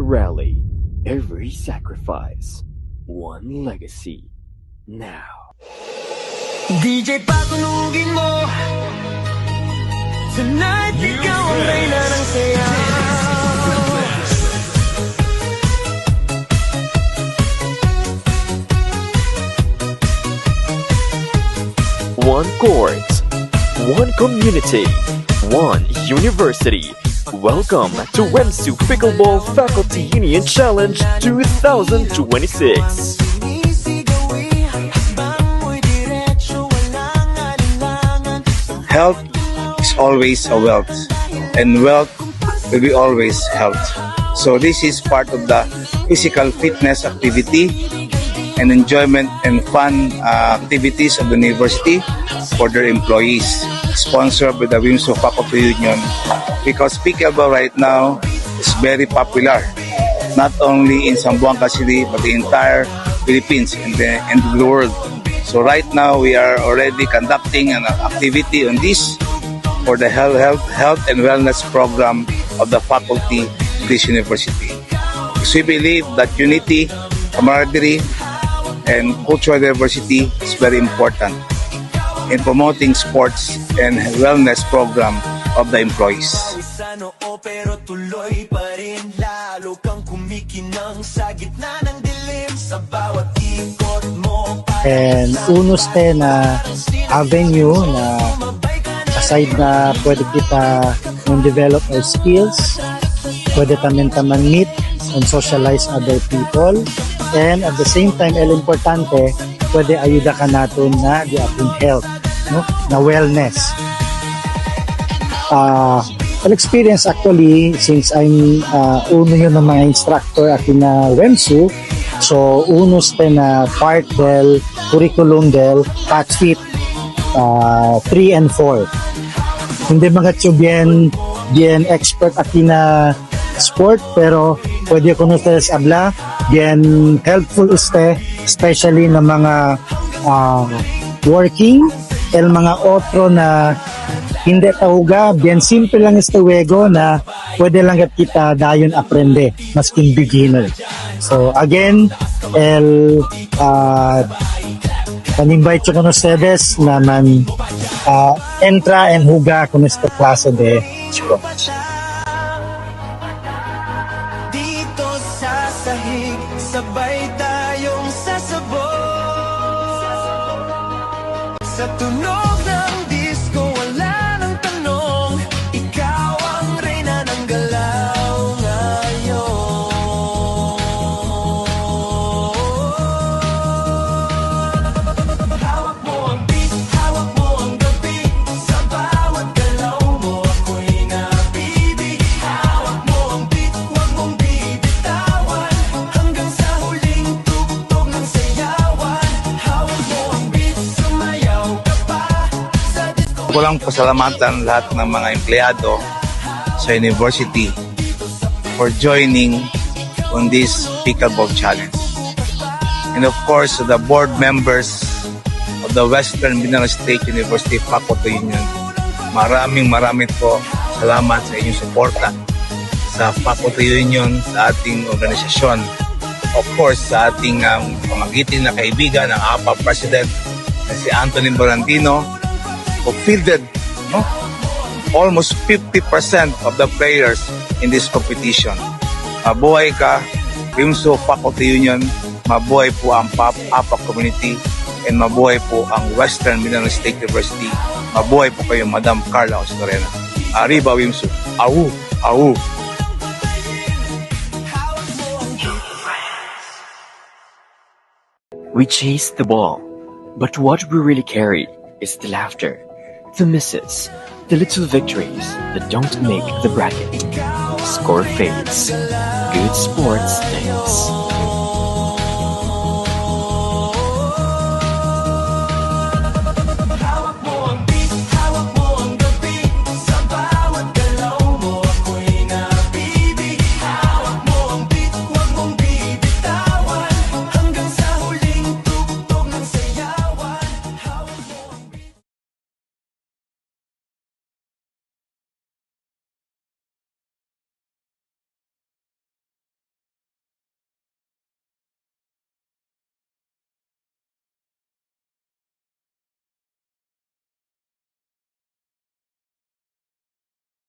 rally, every sacrifice, one legacy. Now. DJ patunugin mo tonight, ikaw ang reyna ng saya. One court, one community, one university. Welcome to WEMSU Pickleball Faculty Union Challenge 2026. Health is always a wealth, and wealth will be always health. So this is part of the physical fitness activity and enjoyment and fun activities of the university for their employees, sponsored by the WIMSU Faculty Union, because pickleball right now is very popular, not only in Zamboanga City but the entire Philippines and the world. So right now we are already conducting an activity on this for the health and wellness program of the faculty of this university. Because we believe that unity, camaraderie, and cultural diversity is very important in promoting sports and wellness program of the employees. And unos na avenue na aside na pwede kita develop our skills, pwede taman meet and socialize other people, and at the same time, importante, pwede ayuda ka natin na di ating health, no? Na wellness. An experience actually, since I'm uno yun ng mga instructor at na WEMSU, so unos na part del curriculum del PATFIT 3 and 4. Hindi mga bien expert at na sport, pero pwede ko nutres abla bien helpful especially na mga working el mga otro na hindi tahuga, bien simple lang juego na pwede lang kita dayon aprende maskin beginner. So again, pan-invite ko no ustedes na man entra and huga con esta clase de sport. Dito sa sahig, sabay tayong sasabog. Sa tunog ng disco, wala nang tanong, ikaw ang reyna ng galaw ngayon. Hawak mo ang beat, hawak mo ang gabi, sa bawat galaw mo ako'y nabibig. Hawak mo ang beat, huwag mong bibitawan, hanggang sa huling tugtog ng sayawan. Hawak mo ang beat, sumayaw ka pa sa disco. Ko lang pasalamatan lahat ng mga empleyado sa university for joining on this pickleball challenge. And of course, the board members of the Western Mindanao State University Faculty Union, maraming po salamat sa inyong suporta sa Faculty Union, sa ating organisasyon. Of course, sa ating pamagitin na kaibigan ng APA President na si Anthony Barandino, who fielded almost 50% of the players in this competition. Mabuhay ka, WIMSU Faculty Union, mabuhay po ang APA community, and mabuhay po ang Western Mindanao State University. Mabuhay po kayo, Madam Carla Ostorena. Arriba WIMSU. Au! Au! We chase the ball, but what we really carry is the laughter, the misses, the little victories that don't make the bracket. Score fades. Good sports things.